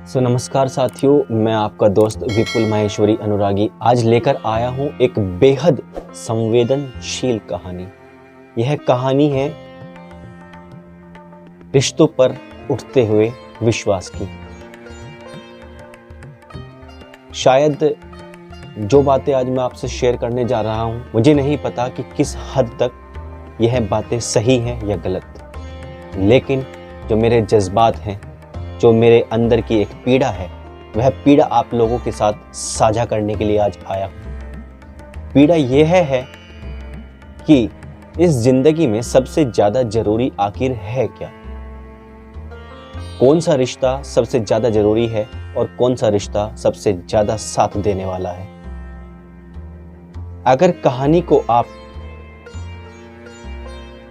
नमस्कार साथियों, मैं आपका दोस्त विपुल माहेश्वरी अनुरागी आज लेकर आया हूं एक बेहद संवेदनशील कहानी। यह कहानी है रिश्तों पर उठते हुए विश्वास की। शायद जो बातें आज मैं आपसे शेयर करने जा रहा हूं, मुझे नहीं पता कि किस हद तक यह बातें सही हैं या गलत, लेकिन जो मेरे जज्बात हैं, जो मेरे अंदर की एक पीड़ा है, वह पीड़ा आप लोगों के साथ साझा करने के लिए आज आया हूं। पीड़ा यह है कि इस जिंदगी में सबसे ज्यादा जरूरी आखिर है क्या? कौन सा रिश्ता सबसे ज्यादा जरूरी है और कौन सा रिश्ता सबसे ज्यादा साथ देने वाला है? अगर कहानी को आप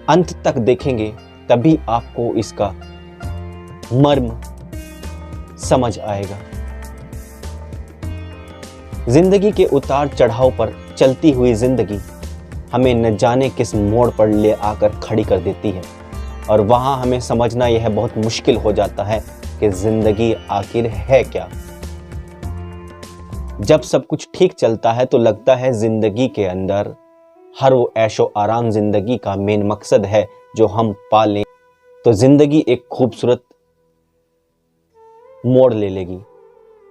अंत तक देखेंगे तभी आपको इसका मर्म समझ आएगा। जिंदगी के उतार चढ़ाव पर चलती हुई जिंदगी हमें न जाने किस मोड़ पर ले आकर खड़ी कर देती है और वहां हमें समझना यह बहुत मुश्किल हो जाता है कि जिंदगी आखिर है क्या। जब सब कुछ ठीक चलता है तो लगता है जिंदगी के अंदर हर वो ऐशो आराम जिंदगी का मेन मकसद है जो हम पा लें तो जिंदगी एक खूबसूरत मोड़ ले लेगी।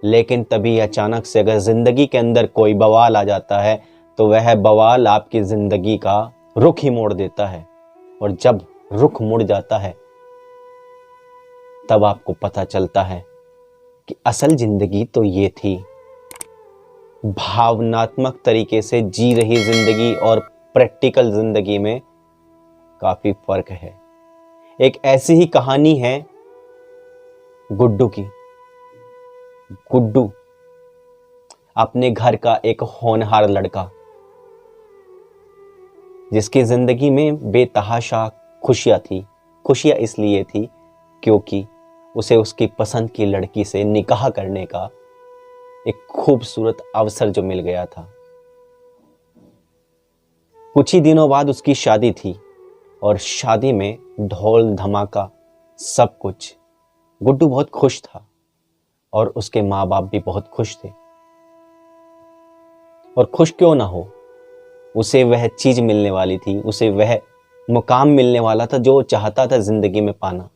लेकिन तभी अचानक से अगर जिंदगी के अंदर कोई बवाल आ जाता है तो वह बवाल आपकी जिंदगी का रुख ही मोड़ देता है, और जब रुख मुड़ जाता है तब आपको पता चलता है कि असल जिंदगी तो ये थी। भावनात्मक तरीके से जी रही जिंदगी और प्रैक्टिकल जिंदगी में काफी फर्क है। एक ऐसी ही कहानी है गुड्डू की। गुड्डू अपने घर का एक होनहार लड़का, जिसकी जिंदगी में बेतहाशा खुशियां थी। खुशियां इसलिए थी क्योंकि उसे उसकी पसंद की लड़की से निकाह करने का एक खूबसूरत अवसर जो मिल गया था। कुछ ही दिनों बाद उसकी शादी थी और शादी में ढोल धमाका सब कुछ। गुड्डू बहुत खुश था और उसके माँ बाप भी बहुत खुश थे। और खुश क्यों ना हो, उसे वह चीज मिलने वाली थी, उसे वह मुकाम मिलने वाला था जो चाहता था जिंदगी में पाना।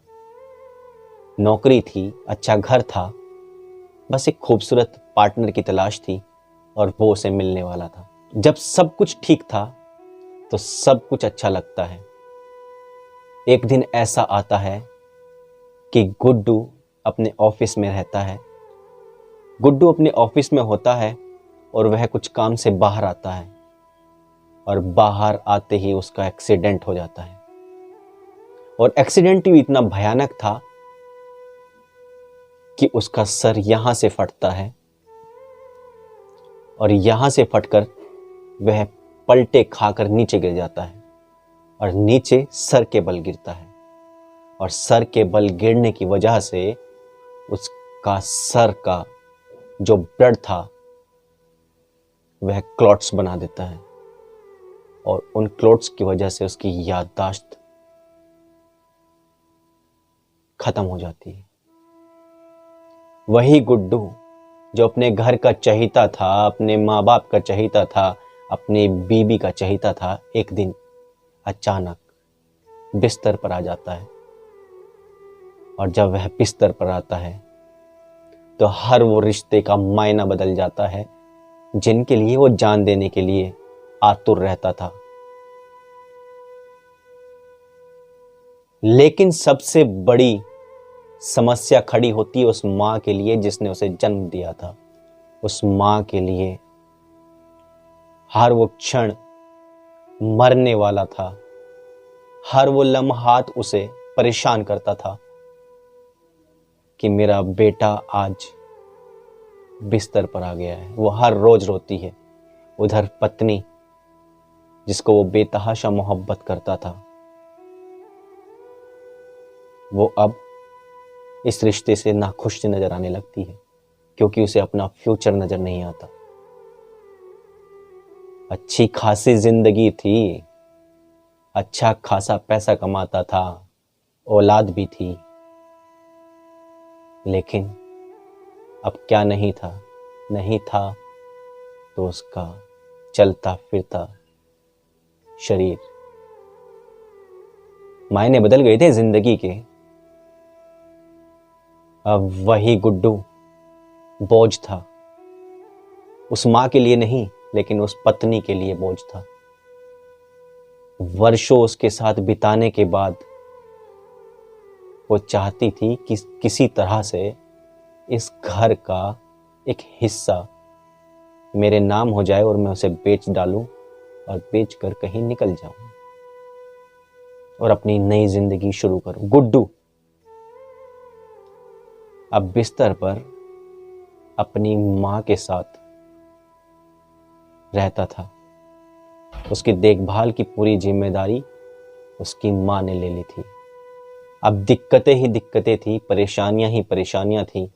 नौकरी थी, अच्छा घर था, बस एक खूबसूरत पार्टनर की तलाश थी और वो उसे मिलने वाला था। जब सब कुछ ठीक था तो सब कुछ अच्छा लगता है। एक दिन ऐसा आता है कि गुड्डू अपने ऑफिस में रहता है। गुड्डू अपने ऑफिस में होता है और वह कुछ काम से बाहर आता है और बाहर आते ही उसका एक्सीडेंट हो जाता है। और एक्सीडेंट भी इतना भयानक था कि उसका सर यहां से फटता है और यहां से फटकर वह पलटे खाकर नीचे गिर जाता है और नीचे सर के बल गिरता है। और सर के बल गिरने की वजह से उसका सर का जो ब्लड था वह क्लॉट्स बना देता है और उन क्लॉट्स की वजह से उसकी याददाश्त खत्म हो जाती है। वही गुड्डू जो अपने घर का चहीता था, अपने माँ बाप का चहीता था, अपनी बीबी का चहीता था, एक दिन अचानक बिस्तर पर आ जाता है। और जब वह बिस्तर पर आता है तो हर वो रिश्ते का मायना बदल जाता है जिनके लिए वो जान देने के लिए आतुर रहता था। लेकिन सबसे बड़ी समस्या खड़ी होती है उस मां के लिए जिसने उसे जन्म दिया था। उस मां के लिए हर वो क्षण मरने वाला था, हर वो लम्हात उसे परेशान करता था कि मेरा बेटा आज बिस्तर पर आ गया है। वो हर रोज रोती है। उधर पत्नी जिसको वो बेतहाशा मोहब्बत करता था, वो अब इस रिश्ते से नाखुश नजर आने लगती है क्योंकि उसे अपना फ्यूचर नजर नहीं आता। अच्छी खासी जिंदगी थी, अच्छा खासा पैसा कमाता था, औलाद भी थी, लेकिन अब क्या नहीं था, नहीं था तो उसका चलता फिरता शरीर। मायने बदल गए थे जिंदगी के। अब वही गुड्डू बोझ था, उस मां के लिए नहीं लेकिन उस पत्नी के लिए बोझ था। वर्षों उसके साथ बिताने के बाद वो चाहती थी कि किसी तरह से इस घर का एक हिस्सा मेरे नाम हो जाए और मैं उसे बेच डालूं और बेच कर कहीं निकल जाऊं और अपनी नई जिंदगी शुरू करूं। गुड्डू अब बिस्तर पर अपनी मां के साथ रहता था। उसकी देखभाल की पूरी जिम्मेदारी उसकी मां ने ले ली थी। अब दिक्कतें ही दिक्कतें थी, परेशानियां ही परेशानियां थी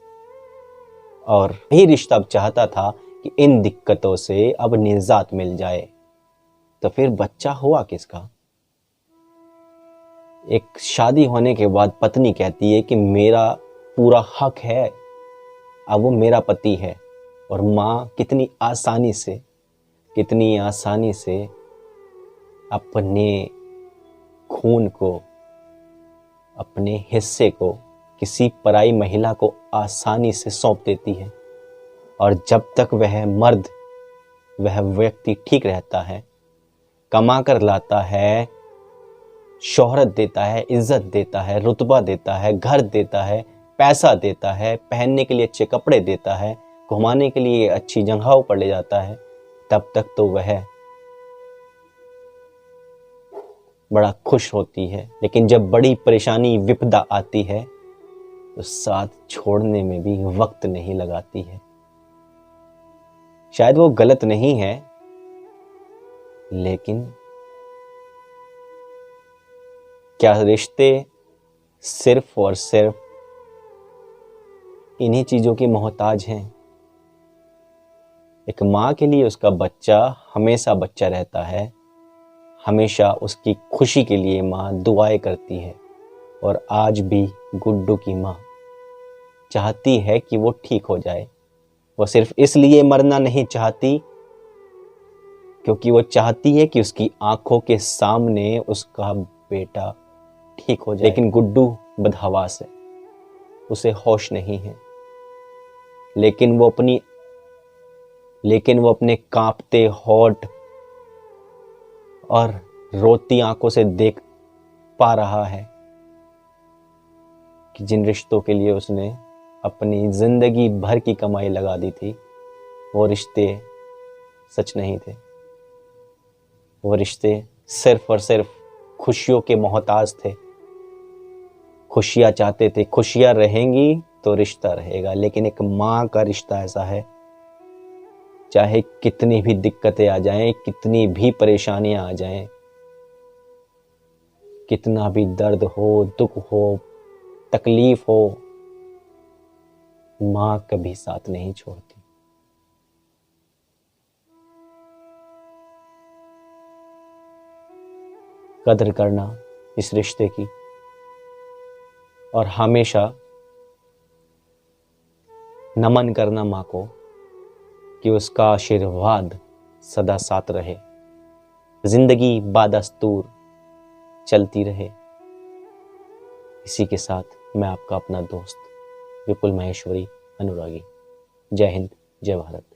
और यही रिश्ता अब चाहता था कि इन दिक्कतों से अब निजात मिल जाए। तो फिर बच्चा हुआ किसका? एक शादी होने के बाद पत्नी कहती है कि मेरा पूरा हक है, अब वो मेरा पति है। और मां कितनी आसानी से अपने खून को, अपने हिस्से को किसी पराई महिला को आसानी से सौंप देती है। और जब तक वह मर्द, वह व्यक्ति ठीक रहता है, कमा कर लाता है, शोहरत देता है, इज्जत देता है, रुतबा देता है, घर देता है, पैसा देता है, पहनने के लिए अच्छे कपड़े देता है, घुमाने के लिए अच्छी जगहों पर ले जाता है, तब तक तो वह बड़ा खुश होती है। लेकिन जब बड़ी परेशानी विपदा आती है तो साथ छोड़ने में भी वक्त नहीं लगाती है। शायद वो गलत नहीं है, लेकिन क्या रिश्ते सिर्फ और सिर्फ इन्हीं चीजों की मोहताज हैं? एक मां के लिए उसका बच्चा हमेशा बच्चा रहता है, हमेशा उसकी खुशी के लिए मां दुआएं करती है। और आज भी गुड्डू की मां चाहती है कि वो ठीक हो जाए। वो सिर्फ इसलिए मरना नहीं चाहती क्योंकि वो चाहती है कि उसकी आंखों के सामने उसका बेटा ठीक हो जाए। लेकिन गुड्डू बदहवास है, उसे होश नहीं है। लेकिन वो अपने कांपते होठ और रोती आंखों से देख पा रहा है कि जिन रिश्तों के लिए उसने अपनी जिंदगी भर की कमाई लगा दी थी, वो रिश्ते सच नहीं थे। वो रिश्ते सिर्फ और सिर्फ खुशियों के मोहताज थे। खुशियां चाहते थे, खुशियां रहेंगी तो रिश्ता रहेगा। लेकिन एक मां का रिश्ता ऐसा है, चाहे कितनी भी दिक्कतें आ जाएं, कितनी भी परेशानियां आ जाएं, कितना भी दर्द हो, दुख हो, तकलीफ हो, मां कभी साथ नहीं छोड़ती। कदर करना इस रिश्ते की और हमेशा नमन करना मां को कि उसका आशीर्वाद सदा साथ रहे, जिंदगी बादस्तूर चलती रहे। इसी के साथ मैं आपका अपना दोस्त विपुल माहेश्वरी अनुरागी। जय हिंद, जय भारत।